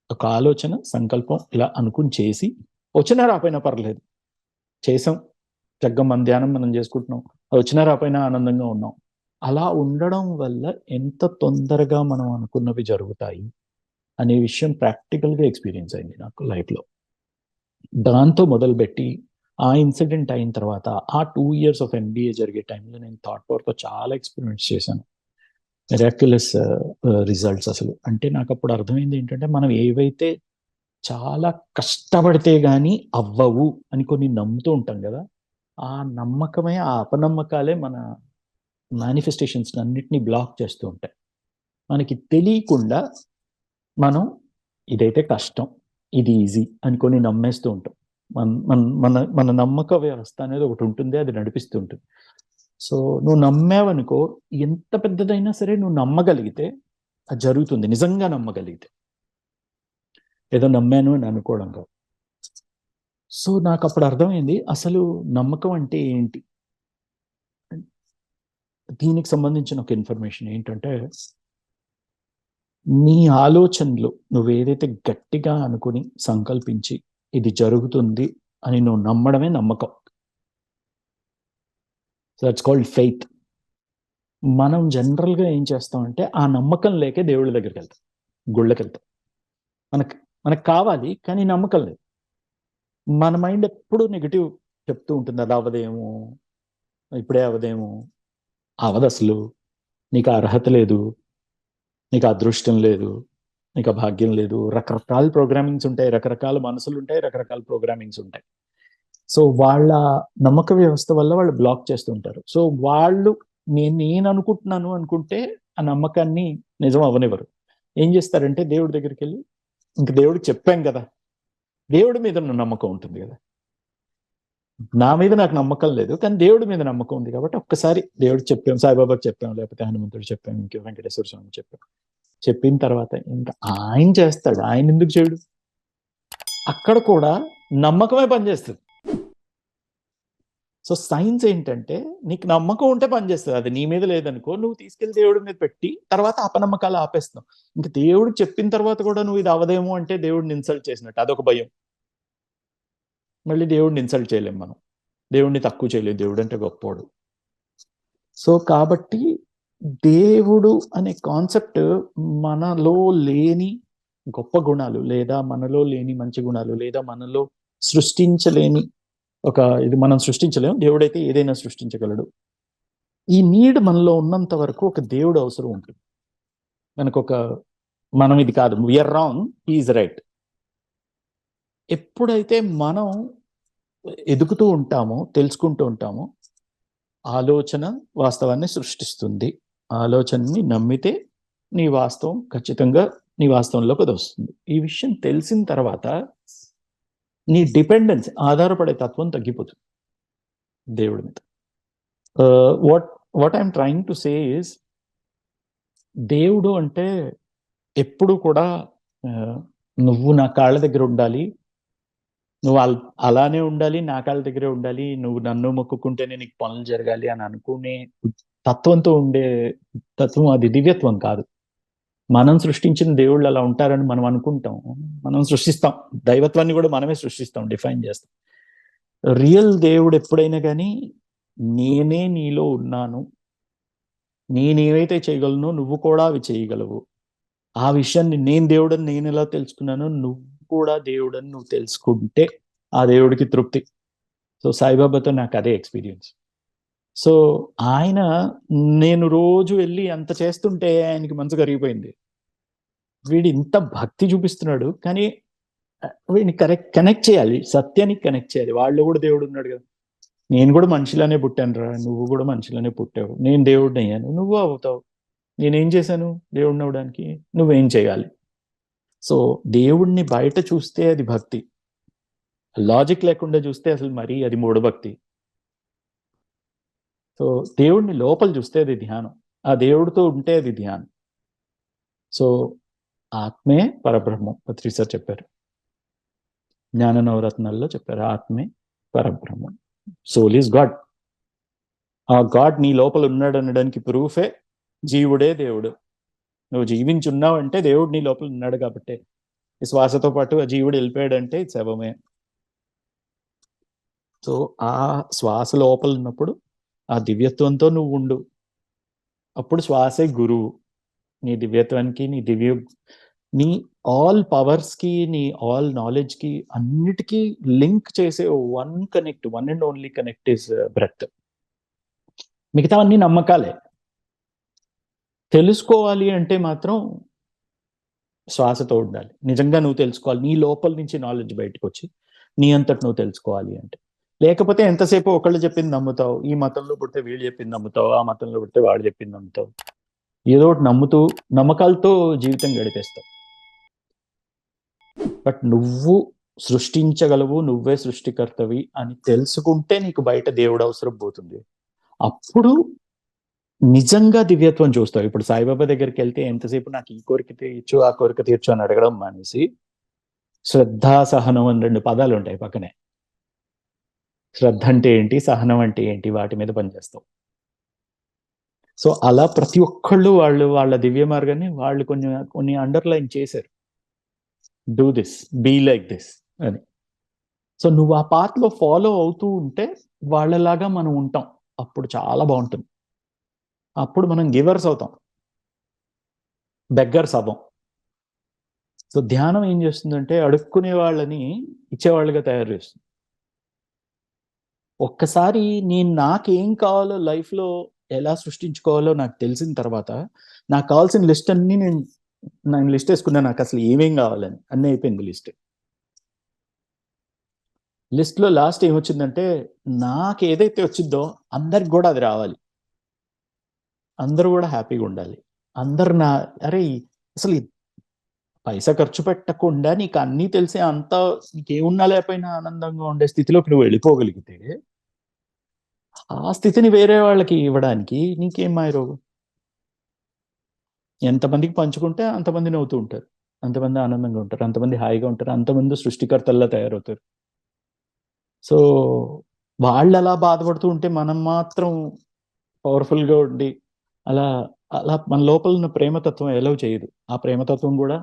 ఒక ఆలోచన, సంకల్పం ఇలా అనుకుని చేసి, వచ్చినా రాపోయినా పర్లేదు, చేసాం, చక్కగా మన ధ్యానం మనం చేసుకుంటున్నాం, అది వచ్చినా రాపోయినా ఆనందంగా ఉన్నాం. అలా ఉండడం వల్ల ఎంత తొందరగా మనం అనుకున్నవి జరుగుతాయి అనే విషయం ప్రాక్టికల్గా ఎక్స్పీరియన్స్ అయింది నాకు లైఫ్లో. దాంతో మొదలుపెట్టి ఆ ఇన్సిడెంట్ అయిన తర్వాత ఆ 2 years ఆఫ్ ఎంబీఏ జరిగే టైంలో నేను థాట్ పవర్తో చాలా ఎక్స్పెరిమెంట్స్ చేశాను. మిరాక్యులస్ రిజల్ట్స్ అసలు. అంటే నాకు అప్పుడు అర్థమైంది ఏంటంటే, మనం ఏవైతే చాలా కష్టపడితే గానీ అవ్వవు అని కొన్ని నమ్ముతూ ఉంటాం కదా, ఆ నమ్మకమే, ఆ అపనమ్మకాలే మన మేనిఫెస్టేషన్స్ అన్నిటినీ బ్లాక్ చేస్తూ ఉంటాయి. మనకి తెలియకుండా మనం ఇదైతే కష్టం, ఇది ఈజీ అనుకొని నమ్మేస్తూ ఉంటాం. మన మన మన మన నమ్మక వ్యవస్థ అనేది ఒకటి ఉంటుంది, అది నడిపిస్తూ ఉంటుంది. సో నువ్వు నమ్మావనుకో, ఎంత పెద్దదైనా సరే నువ్వు నమ్మగలిగితే అది జరుగుతుంది, నిజంగా నమ్మగలిగితే, ఏదో నమ్మాను అని అనుకోవడం కాదు. సో నాకు అప్పుడు అర్థమైంది అసలు నమ్మకం అంటే ఏంటి. దీనికి సంబంధించిన ఒక ఇన్ఫర్మేషన్ ఏంటంటే, నీ ఆలోచనలు నువ్వు ఏదైతే గట్టిగా అనుకుని సంకల్పించి ఇది జరుగుతుంది అని నువ్వు నమ్మడమే నమ్మకం. So that's called faith. మనం జనరల్గా ఏం చేస్తామంటే ఆ నమ్మకం లేకే దేవుళ్ళ దగ్గరికి వెళ్తాం, గుళ్ళకి వెళ్తాం. మనకు మనకు కావాలి కానీ నమ్మకం లేదు. మన మైండ్ ఎప్పుడు నెగిటివ్ చెప్తూ ఉంటుంది, అది అవ్వదేమో, ఇప్పుడే అవ్వదేమో, అవదు అసలు, నీకు అర్హత లేదు, నీకు అదృష్టం లేదు, నీకు భాగ్యం లేదు. రకరకాల ప్రోగ్రామింగ్స్ ఉంటాయి, రకరకాల మనసులు ఉంటాయి, రకరకాల ప్రోగ్రామింగ్స్ ఉంటాయి. సో వాళ్ళ నమ్మక వ్యవస్థ వల్ల వాళ్ళు బ్లాక్ చేస్తుంటారు. సో వాళ్ళు నేను అనుకుంటున్నాను అనుకుంటే ఆ నమ్మకాన్ని నిజం అవ్వనివ్వరు. ఏం చేస్తారంటే దేవుడి దగ్గరికి వెళ్ళి, ఇంక దేవుడికి చెప్పాం కదా, దేవుడి మీద నమ్మకం ఉంటుంది కదా, నా మీద నాకు నమ్మకం లేదు కానీ దేవుడి మీద నమ్మకం ఉంది కాబట్టి ఒక్కసారి దేవుడికి చెప్పాం, సాయిబాబాకి చెప్పాం, లేకపోతే హనుమంతుడు చెప్పాం, ఇంక వెంకటేశ్వర స్వామి చెప్పాం, చెప్పిన తర్వాత ఇంకా ఆయన చేస్తాడు, ఆయన ఎందుకు చేయడు. అక్కడ కూడా నమ్మకమే పనిచేస్తుంది. సో సైన్స్ ఏంటంటే, నీకు నమ్మకం ఉంటే పనిచేస్తుంది, అది నీ మీద లేదనుకో నువ్వు తీసుకెళ్లి దేవుడి మీద పెట్టి తర్వాత అపనమ్మకాలు ఆపేస్తావు. ఇంకా దేవుడికి చెప్పిన తర్వాత కూడా నువ్వు ఇది అవదేమో అంటే దేవుడిని ఇన్సల్ట్ చేసినట్టు, అదొక భయం. మళ్ళీ దేవుడిని ఇన్సల్ట్ చేయలేం మనం, దేవుడిని తక్కువ చేయలేం, దేవుడు అంటే గొప్పోడు. సో కాబట్టి దేవుడు అనే కాన్సెప్ట్ మనలో లేని గొప్ప గుణాలు, లేదా మనలో లేని మంచి గుణాలు, లేదా మనలో సృష్టించలేని ఇది మనం సృష్టించలేము, దేవుడైతే ఏదైనా సృష్టించగలడు. ఈ నీడ్ మనలో ఉన్నంత వరకు ఒక దేవుడు అవసరం ఉంటుంది. మనం ఇది కాదు, వీఆర్ రాంగ్, హీఈస్ రైట్. ఎప్పుడైతే మనం ఎదుగుతూ ఉంటామో, తెలుసుకుంటూ ఉంటామో, ఆలోచన వాస్తవాన్ని సృష్టిస్తుంది, ఆలోచనని నమ్మితే నీ వాస్తవం ఖచ్చితంగా నీ వాస్తవంలోకి అది వస్తుంది. ఈ విషయం తెలిసిన తర్వాత నీ డిపెండెన్స్, ఆధారపడే తత్వం తగ్గిపోతుంది దేవుడి మీద. What I'm trying to say is, దేవుడు అంటే ఎప్పుడు కూడా నువ్వు నా కాళ్ళ దగ్గర ఉండాలి, నువ్వు అలానే ఉండాలి, నా కాళ్ళ దగ్గరే ఉండాలి, నువ్వు నన్ను మొక్కుకుంటేనే నీకు పనులు జరగాలి అని అనుకునే తత్వంతో ఉండే తత్వం అది దివ్యత్వం కాదు. మనం సృష్టించిన దేవుళ్ళు అలా ఉంటారని మనం అనుకుంటాం, మనం సృష్టిస్తాం. దైవత్వాన్ని కూడా మనమే సృష్టిస్తాం, డిఫైన్ చేస్తాం. రియల్ దేవుడు ఎప్పుడైనా కానీ నేనే నీలో ఉన్నాను, నేనేవైతే చేయగలను నువ్వు కూడా అవి చేయగలవు, ఆ విషయాన్ని నేను దేవుడని నేను ఎలా తెలుసుకున్నానో నువ్వు కూడా దేవుడని నువ్వు తెలుసుకుంటే ఆ దేవుడికి తృప్తి. సో సాయిబాబాతో నాకు అదే ఎక్స్పీరియన్స్. సో ఆయన, నేను రోజు వెళ్ళి అంత చేస్తుంటే ఆయనకి మనసు కరిగిపోయింది. వీడు ఇంత భక్తి చూపిస్తున్నాడు, కానీ వీడిని కనెక్ట్ చేయాలి, సత్యానికి కనెక్ట్ చేయాలి. వాళ్ళు కూడా దేవుడు ఉన్నాడు కదా, నేను కూడా మనిషిలానే పుట్టాను రా, నువ్వు కూడా మనిషిలానే పుట్టావు, నేను దేవుడిని అయ్యాను, నువ్వు అవుతావు. నేనేం చేశాను దేవుడిని అవడానికి, నువ్వేం చేయాలి? సో దేవుణ్ణి బయట చూస్తే అది భక్తి, లాజిక్ లేకుండా చూస్తే అసలు మరీ అది మూఢభక్తి. సో దేవుణ్ణి లోపల చూస్తే అది ధ్యానం, ఆ దేవుడితో ఉంటే అది ధ్యానం. సో ఆత్మే పరబ్రహ్మం, పత్రి సార్ చెప్పారు, జ్ఞాన నవరత్నాల్లో చెప్పారు, ఆత్మే పరబ్రహ్మం, సోల్ ఈజ్ గాడ్. ఆ గాడ్ నీ లోపల ఉన్నాడు అనడానికి ప్రూఫే జీవుడే దేవుడు. నువ్వు జీవించున్నావంటే దేవుడు నీ లోపల ఉన్నాడు కాబట్టి. ఈ శ్వాసతో పాటు ఆ జీవుడు వెళ్ళిపోయాడంటే శవమే. సో ఆ శ్వాస లోపల ఉన్నప్పుడు ఆ దివ్యత్వంతో నువ్వు ఉండు, అప్పుడు శ్వాసే గురువు నీ దివ్యత్వానికి, నీ ఆల్ పవర్స్ కి, నీ ఆల్ నాలెడ్జ్ కి, అన్నిటికీ లింక్ చేసే one and only connect is breath. మిగతావన్నీ నమ్మకాలే. తెలుసుకోవాలి అంటే మాత్రం శ్వాసతో ఉండాలి. నిజంగా నువ్వు తెలుసుకోవాలి, నీ లోపల నుంచి నాలెడ్జ్ బయటకు వచ్చి నీ అంతటి నువ్వు తెలుసుకోవాలి అంటే. లేకపోతే ఎంతసేపు ఒకళ్ళు చెప్పింది నమ్ముతావు, ఈ మతంలో పుడితే వీళ్ళు చెప్పింది నమ్ముతావు, ఆ మతంలో పుడితే వాడు చెప్పింది నమ్ముతావు, ఏదో ఒకటి నమ్ముతూ నమ్మకాలతో జీవితం గడిపేస్తావు. బట్ నువ్వు సృష్టించగలవు, నువ్వే సృష్టికర్తవి అని తెలుసుకుంటే నీకు బయట దేవుడు అవసరం పోతుంది. అప్పుడు నిజంగా దివ్యత్వం చూస్తావు. ఇప్పుడు సాయిబాబా దగ్గరికి వెళ్తే ఎంతసేపు నాకు ఈ కోరిక తీర్చు, ఆ కోరిక తీర్చు అని అడగడం మానేసి శ్రద్ధ సహనం అని 2 పదాలు ఉంటాయి పక్కనే. శ్రద్ధ అంటే ఏంటి, సహనం అంటే ఏంటి, వాటి మీద పనిచేస్తావు. సో అలా ప్రతి ఒక్కళ్ళు వాళ్ళ దివ్య మార్గాన్ని వాళ్ళు కొన్ని అండర్లైన్ చేశారు, do this, be like this అని. సో నువ్వు ఆ పాత్ లో ఫాలో అవుతూ ఉంటే వాళ్ళలాగా మనం ఉంటాం, అప్పుడు చాలా బాగుంటుంది. అప్పుడు మనం గివర్స్ అవుతాం, బెగ్గర్స్ అవ్వం. సో ధ్యానం ఏం చేస్తుందంటే అడుక్కునే వాళ్ళని ఇచ్చేవాళ్ళుగా తయారు చేస్తుంది. ఒక్కసారి నాకేం కావాలో లైఫ్లో ఎలా సృష్టించుకోవాలో నాకు తెలిసిన తర్వాత, నాకు కావాల్సిన లిస్ట్ అన్ని నేను లిస్ట్ వేసుకున్నా, నాకు అసలు ఏమేం కావాలని అన్నీ అయిపోయింది లిస్ట్. లిస్ట్లో లాస్ట్ ఏమొచ్చిందంటే నాకు ఏదైతే వచ్చిందో అందరికి కూడా అది రావాలి, అందరూ కూడా హ్యాపీగా ఉండాలి, అందరు అరే అసలు పైసా ఖర్చు పెట్టకుండా నీకు అన్నీ తెలిసే, అంత నీకేమున్నా లేకపోయినా ఆనందంగా ఉండే స్థితిలోకి నువ్వు వెళ్ళిపోగలిగితే, ఆ స్థితిని వేరే వాళ్ళకి ఇవ్వడానికి నీకేం మాయరోగం. ఎంతమందికి పంచుకుంటే అంతమంది నవ్వుతూ ఉంటారు, అంతమంది ఆనందంగా ఉంటారు, అంతమంది హాయిగా ఉంటారు, అంతమంది సృష్టికర్తల్లా తయారవుతారు. సో వాళ్ళు అలా బాధపడుతూ ఉంటే మనం మాత్రం పవర్ఫుల్గా ఉండి అలా అలా మన లోపల ఉన్న ప్రేమతత్వం ఎలవ్ చేయదు. ఆ ప్రేమతత్వం కూడా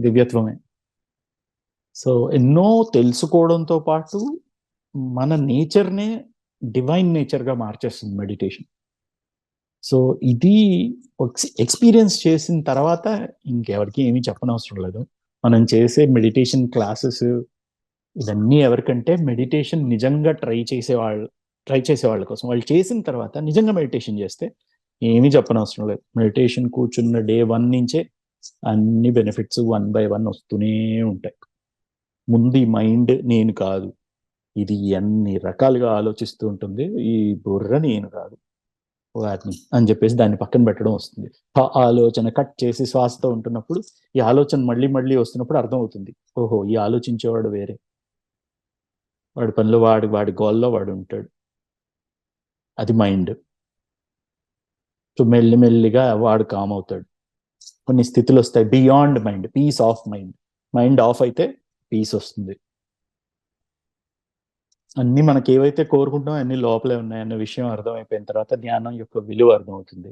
దివ్యత్వమే. సో ఎన్నో తెలుసుకోవడంతో పాటు మన నేచర్నే డివైన్ నేచర్గా మార్చేస్తుంది మెడిటేషన్. సో ఇది ఎక్స్పీరియన్స్ చేసిన తర్వాత ఇంకెవరికి ఏమీ చెప్పనవసరం లేదు. మనం చేసే మెడిటేషన్ క్లాసెస్ ఇవన్నీ ఎవరికంటే మెడిటేషన్ నిజంగా ట్రై చేసే వాళ్ళ కోసం. వాళ్ళు చేసిన తర్వాత నిజంగా మెడిటేషన్ చేస్తే ఏమీ చెప్పనవసరం లేదు. మెడిటేషన్ కూర్చున్న డే 1 నుంచే అన్ని బెనిఫిట్స్ 1 by 1 వస్తూనే ఉంటాయి. ముందు ఈ మైండ్ నేను కాదు, ఇది అన్ని రకాలుగా ఆలోచిస్తూ ఉంటుంది, ఈ బుర్ర నేను కాదు వాటిని అని చెప్పేసి దాన్ని పక్కన పెట్టడం వస్తుంది. ఆలోచన కట్ చేసి శ్వాసతో ఉంటున్నప్పుడు ఈ ఆలోచన మళ్ళీ మళ్ళీ వస్తున్నప్పుడు అర్థం అవుతుంది, ఓహో ఈ ఆలోచించేవాడు వేరే, వాడి పనిలో వాడి గోల్లో వాడు ఉంటాడు, అది మైండ్. సో మెల్లిమెల్లిగా వాడు కామ్ అవుతాడు. కొన్ని స్థితులు వస్తాయి beyond mind, peace of mind. Mind off అయితే పీస్ వస్తుంది. అన్నీ మనకి ఏవైతే కోరుకుంటామో అన్ని లోపలే ఉన్నాయన్న విషయం అర్థమైపోయిన తర్వాత ధ్యానం యొక్క విలువ అర్థమవుతుంది.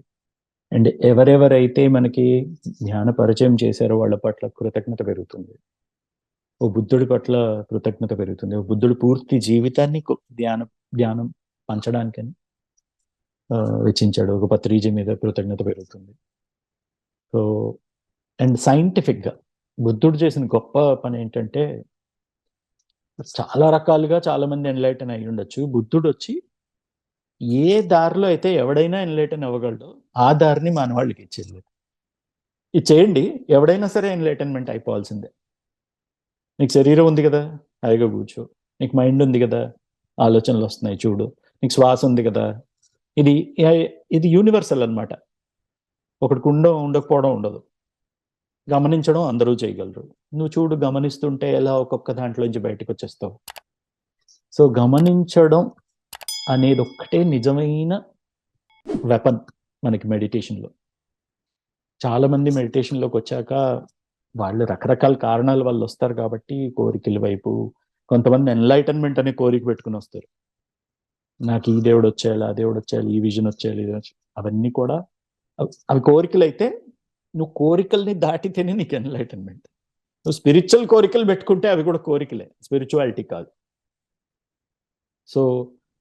అండ్ ఎవరెవరైతే మనకి ధ్యాన పరిచయం చేశారో వాళ్ళ పట్ల కృతజ్ఞత పెరుగుతుంది. ఓ బుద్ధుడి పట్ల కృతజ్ఞత పెరుగుతుంది. ఓ బుద్ధుడు పూర్తి జీవితాన్ని ధ్యానం పంచడానికని వెచ్చించాడు. ఒక పత్రిజీ మీద కృతజ్ఞత పెరుగుతుంది. సో అండ్ సైంటిఫిక్గా బుద్ధుడు చేసిన గొప్ప పని ఏంటంటే, చాలా రకాలుగా చాలా మంది ఎన్లైటన్ అయి ఉండొచ్చు. బుద్ధుడు వచ్చి ఏ దారిలో అయితే ఎవడైనా ఎన్లైటన్ అవ్వగలడో ఆ దారిని మానవాళికి ఇచ్చేది. ఇది చేయండి, ఎవడైనా సరే ఎన్లైటన్మెంట్ అయిపోవాల్సిందే. నీకు శరీరం ఉంది కదా, హాయిగా కూర్చో. నీకు మైండ్ ఉంది కదా, ఆలోచనలు వస్తున్నాయి చూడు. నీకు శ్వాస ఉంది కదా. ఇది ఇది యూనివర్సల్ అన్నమాట. ఒకటికి ఉండకపోవడం ఉండదు. గమనించడం అందరూ చేయగలరు. నువ్వు చూడు, గమనిస్తుంటే ఎలా ఒక్కొక్క దాంట్లోంచి బయటకు వచ్చేస్తావు. సో గమనించడం అనేది ఒక్కటే నిజమైన వెపన్ మనకి మెడిటేషన్లో. చాలా మంది మెడిటేషన్లోకి వచ్చాక వాళ్ళు రకరకాల కారణాల వల్ల వస్తారు కాబట్టి కోరికల వైపు, కొంతమంది ఎన్లైటన్మెంట్ అనే కోరిక పెట్టుకుని వస్తారు. నాకు ఈ దేవుడు వచ్చేయాలి, ఆ దేవుడు వచ్చేయాలి, ఈ విజన్ వచ్చేయాలి, అవన్నీ కూడా అవి కోరికలు అయితే, నువ్వు కోరికల్ని దాటితేనే నీకు ఎన్లైటన్మెంట్. నువ్వు స్పిరిచువల్ కోరికలు పెట్టుకుంటే అవి కూడా కోరికలే, స్పిరిచువాలిటీ కాదు. సో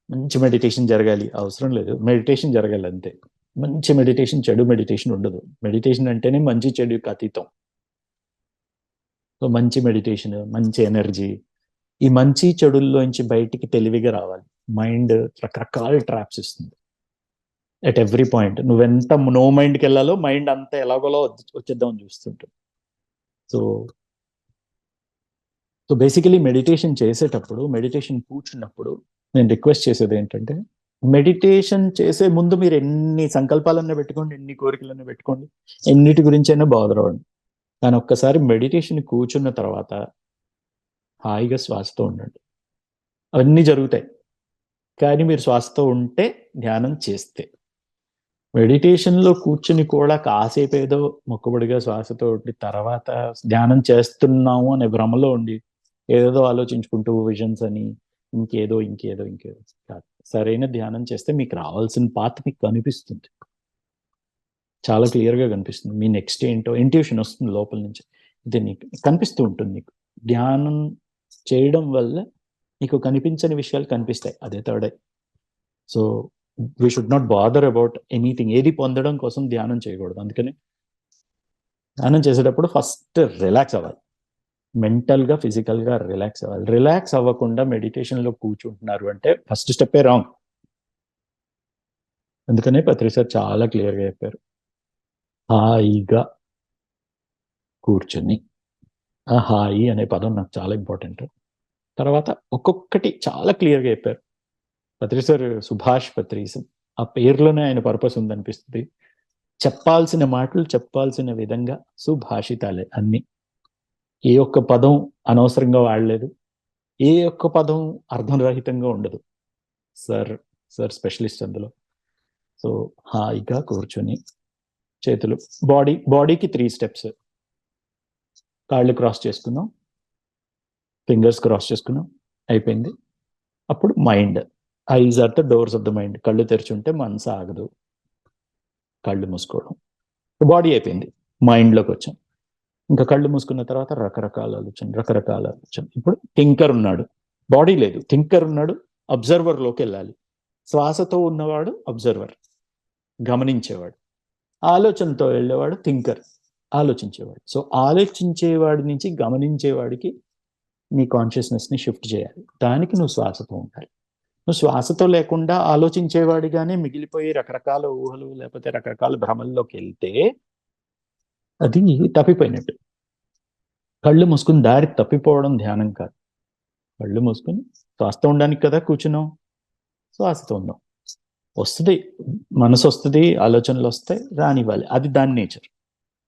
మంచి మెడిటేషన్ జరగాలి అవసరం లేదు, మెడిటేషన్ జరగాలి అంతే. మంచి మెడిటేషన్, చెడు మెడిటేషన్ ఉండదు. మెడిటేషన్ అంటేనే మంచి చెడుకి అతీతం. సో మంచి మెడిటేషన్, మంచి ఎనర్జీ, ఈ మంచి చెడుల్లోంచి బయటికి తెలివిగా రావాలి. మైండ్ రకరకాల ట్రాప్స్ ఇస్తుంది ఎట్ ఎవ్రీ పాయింట్. నువ్వెంత నో మైండ్కి వెళ్ళాలో మైండ్ అంత ఎలాగోలో వచ్చేద్దామని చూస్తుంటుంది. సో సో బేసికలీ మెడిటేషన్ చేసేటప్పుడు, మెడిటేషన్ కూర్చున్నప్పుడు నేను రిక్వెస్ట్ చేసేది ఏంటంటే, మెడిటేషన్ చేసే ముందు మీరు ఎన్ని సంకల్పాలన్నా పెట్టుకోండి, ఎన్ని కోరికలన్నా పెట్టుకోండి, ఎన్నిటి గురించి అయినా బాధర్ అవ్వండి. కానీ ఒక్కసారి మెడిటేషన్ కూర్చున్న తర్వాత హాయిగా శ్వాసతో ఉండండి. అవన్నీ జరుగుతాయి, కానీ మీరు శ్వాసతో ఉంటే, ధ్యానం చేస్తే. మెడిటేషన్లో కూర్చుని కూడా కాసేపు ఏదో మొక్కుబడిగా శ్వాసతో ఉండి తర్వాత ధ్యానం చేస్తున్నాము అనే భ్రమలో ఉండి ఏదేదో ఆలోచించుకుంటూ విజన్స్ అని ఇంకేదో కాదు. సరైన ధ్యానం చేస్తే మీకు రావాల్సిన పాత్ మీకు కనిపిస్తుంది, చాలా క్లియర్గా కనిపిస్తుంది. మీ నెక్స్ట్ ఏంటో ఇంట్యూషన్ వస్తుంది లోపల నుంచి, ఇది నీకు కనిపిస్తూ ఉంటుంది. నీకు ధ్యానం చేయడం వల్ల నీకు కనిపించని విషయాలు కనిపిస్తాయి, అదే తేడా. So we should not bother about anything. ఏది పొందడం కోసం ధ్యానం చేయకూడదు. అందుకని ధ్యానం చేసేటప్పుడు ఫస్ట్ రిలాక్స్ అవ్వాలి, మెంటల్గా ఫిజికల్గా రిలాక్స్ అవ్వాలి. రిలాక్స్ అవ్వకుండా మెడిటేషన్లో కూర్చుంటున్నారు అంటే ఫస్ట్ స్టెప్పే రాంగ్. అందుకనే పత్రి సార్ చాలా క్లియర్గా చెప్పారు, హాయిగా కూర్చుని. ఆ హాయి అనే పదం నాకు చాలా ఇంపార్టెంట్. తర్వాత ఒక్కొక్కటి చాలా క్లియర్గా చెప్పారు పత్రి సార్. సుభాష్ పత్రి, ఆ పేరులోనే ఆయన పర్పస్ ఉందనిపిస్తుంది. చెప్పాల్సిన మాటలు చెప్పాల్సిన విధంగా సుభాషితాలే అన్ని. ఏ ఒక్క పదం అనవసరంగా వాడలేదు, ఏ ఒక్క పదం అర్థరహితంగా ఉండదు. సార్ స్పెషలిస్ట్ అందులో. సో హాయిగా కూర్చొని చేతులు బాడీకి 3 స్టెప్స్. కాళ్ళు క్రాస్ చేసుకుందాం, ఫింగర్స్ క్రాస్ చేసుకున్నాం, అయిపోయింది. అప్పుడు mind, eyes are the doors of the mind. కళ్ళు తెరిచుంటే మనసు ఆగదు, కళ్ళు మూసుకోవడం. బాడీ అయిపోయింది, మైండ్లోకి వచ్చాం. ఇంకా కళ్ళు మూసుకున్న తర్వాత రకరకాల ఆలోచన. ఇప్పుడు థింకర్ ఉన్నాడు, బాడీ లేదు, థింకర్ ఉన్నాడు, అబ్జర్వర్లోకి వెళ్ళాలి. శ్వాసతో ఉన్నవాడు అబ్జర్వర్, గమనించేవాడు. ఆలోచనతో వెళ్ళేవాడు థింకర్, ఆలోచించేవాడు. సో ఆలోచించేవాడి నుంచి గమనించేవాడికి నీ కాన్షియస్నెస్ని షిఫ్ట్ చేయాలి. దానికి నువ్వు శ్వాసతో ఉండాలి. నువ్వు శ్వాసతో లేకుండా ఆలోచించేవాడిగానే మిగిలిపోయి రకరకాల ఊహలు లేకపోతే రకరకాల భ్రమల్లోకి వెళ్తే అది తప్పిపోయినట్టు. కళ్ళు మూసుకుని దారి తప్పిపోవడం ధ్యానం కాదు. కళ్ళు మూసుకుని శ్వాసతో ఉండడానికి కదా కూర్చున్నాం, శ్వాసతో ఉందాం. వస్తుంది, మనసు వస్తుంది, ఆలోచనలు వస్తాయి, రానివ్వాలి, అది దాని నేచర్.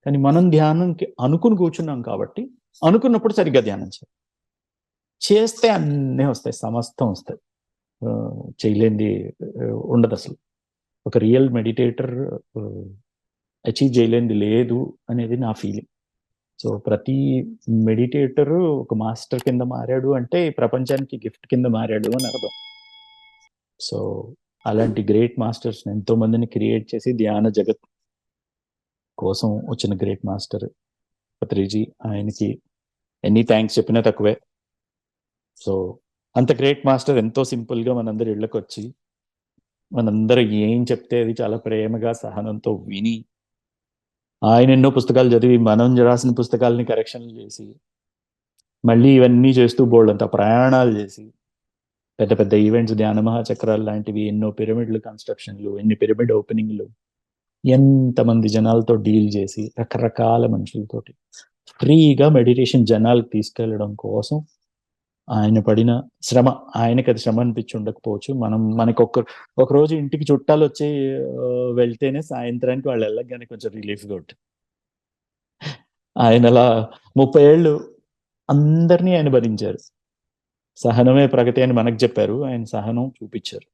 కానీ మనం ధ్యానంకి అనుకుని కూర్చున్నాం కాబట్టి అనుకున్నప్పుడు సరిగ్గా ధ్యానం చేస్తే అన్నీ వస్తాయి, సమస్తం వస్తాయి. చేయలేనిది ఉండదు అసలు. ఒక రియల్ మెడిటేటర్ అచీవ్ చేయలేనిది లేదు అనేది నా ఫీలింగ్. సో ప్రతి మెడిటేటర్ ఒక మాస్టర్ కింద మారాడు అంటే ప్రపంచానికి గిఫ్ట్ కింద మారాడు అని అర్థం. సో అలాంటి గ్రేట్ మాస్టర్స్ ఎంతో మందిని క్రియేట్ చేసి ధ్యాన జగత్ కోసం వచ్చిన గ్రేట్ మాస్టర్ పత్రిజీ. ఆయనకి ఎన్ని థ్యాంక్స్ చెప్పినా తక్కువే. సో అంత గ్రేట్ మాస్టర్ ఎంతో సింపుల్ గా మనందరి ఇళ్ళకి వచ్చి మనందరూ ఏం చెప్తే అది చాలా ప్రేమగా సహనంతో విని, ఆయన ఎన్నో పుస్తకాలు చదివి మనం రాసిన పుస్తకాలని కరెక్షన్లు చేసి మళ్ళీ ఇవన్నీ చేస్తూ బోల్డంత ప్రయాణాలు చేసి పెద్ద పెద్ద ఈవెంట్స్, ధ్యాన మహాచక్రాలు లాంటివి, ఎన్నో పిరమిడ్లు కన్స్ట్రక్షన్లు, ఎన్ని పిరమిడ్ ఓపెనింగ్లు, ఎంతమంది జనాలతో డీల్ చేసి రకరకాల మనుషులతోటి ఫ్రీగా మెడిటేషన్ జనాలకు తీసుకెళ్లడం కోసం ఆయన పడిన శ్రమ. ఆయనకి అది శ్రమ అనిపించి ఉండకపోవచ్చు. మనకి ఒక రోజు ఇంటికి చుట్టాలు వచ్చి వెళ్తేనే సాయంత్రానికి వాళ్ళు వెళ్ళగానే కొంచెం రిలీఫ్గా ఉంటుంది. ఆయన అలా 30 ఏళ్ళు అందరినీ ఆయన భరించారు. సహనమే ప్రగతి అని మనకు చెప్పారు, ఆయన సహనం చూపించారు.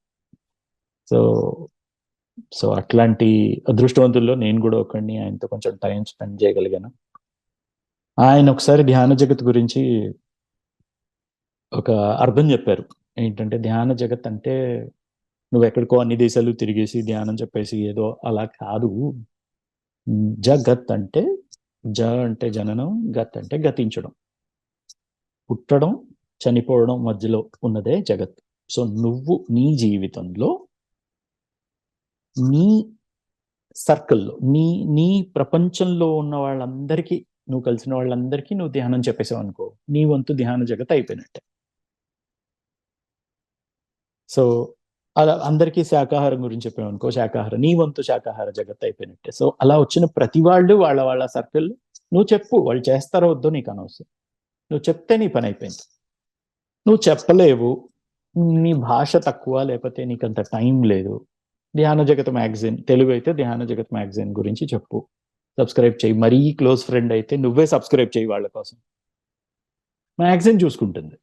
సో అట్లాంటి అదృష్టవంతుల్లో నేను కూడా ఒకడిని. ఆయనతో కొంచెం టైం స్పెండ్ చేయగలిగాను. ఆయన ఒకసారి ధ్యాన జగత్ గురించి ఒక అర్థం చెప్పారు. ఏంటంటే ధ్యాన జగత్ అంటే నువ్వు ఎక్కడికో అన్ని దేశాలు తిరిగేసి ధ్యానం చెప్పేసి ఏదో అలా కాదు. జగత్ అంటే జ అంటే జననం, గత్ అంటే గతించడం, పుట్టడం, చనిపోవడం మధ్యలో ఉన్నదే జగత్. సో నువ్వు నీ జీవితంలో నీ సర్కిల్లో నీ ప్రపంచంలో ఉన్న వాళ్ళందరికీ, నువ్వు కలిసిన వాళ్ళందరికీ నువ్వు ధ్యానం చెప్పేసావు అనుకో, నీ వంతు ధ్యాన జగత్ అయిపోయినట్టే. సో అలా అందరికీ శాకాహారం గురించి చెప్పామనుకో, శాకాహారం నీ వంతు శాకాహార జగత్ అయిపోయినట్టే. సో అలా వచ్చిన ప్రతి వాళ్ళు వాళ్ళ సర్కిల్ నువ్వు చెప్పు, వాళ్ళు చేస్తారో వద్దో నీకు అనవసరం. నువ్వు చెప్తే నీ పని అయిపోయింది. నువ్వు చెప్పలేవు, నీ భాష తక్కువ, లేకపోతే నీకు అంత టైం లేదు, ధ్యాన జగత్ మ్యాగజైన్, తెలుగు అయితే ధ్యాన జగత్ మ్యాగజైన్ గురించి చెప్పు, సబ్స్క్రైబ్ చేయి. మరీ క్లోజ్ ఫ్రెండ్ అయితే నువ్వే సబ్స్క్రైబ్ చేయి వాళ్ళ కోసం, మ్యాగజైన్ చూసుకుంటుంది.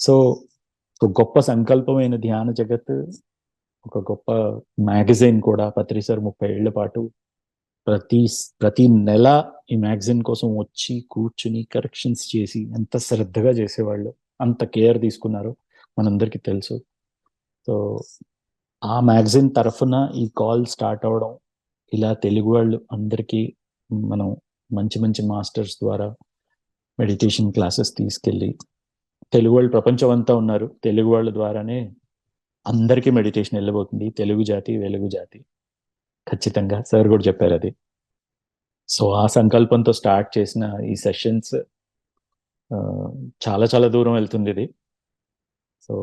సో ఒక గొప్ప సంకల్పమైన ధ్యాన జగత్, ఒక గొప్ప మ్యాగజైన్ కూడా. పత్రి సార్ 30 ఏళ్ల పాటు ప్రతి నెల ఈ మ్యాగజైన్ కోసం వచ్చి కూర్చుని కరెక్షన్స్ చేసి ఎంత శ్రద్ధగా చేసేవాళ్ళు, అంత కేర్ తీసుకున్నారు మనందరికీ తెలుసు. సో ఆ మ్యాగజైన్ తరఫున ఈ కాల్ స్టార్ట్ అవడం, ఇలా తెలుగు వాళ్ళు అందరికీ మనం మంచి మంచి మాస్టర్స్ ద్వారా మెడిటేషన్ క్లాసెస్ తీసుకెళ్ళి, తెలుగు వాళ్ళు ప్రపంచం అంతా ఉన్నారు, తెలుగు వాళ్ళ ద్వారానే అందరికీ మెడిటేషన్ వెళ్ళబోతుంది. తెలుగు జాతి, వెలుగు జాతి, ఖచ్చితంగా సార్ కూడా చెప్పారు అది. సో ఆ సంకల్పంతో స్టార్ట్ చేసిన ఈ సెషన్స్ చాలా చాలా దూరం వెళ్తుంది ఇది. సో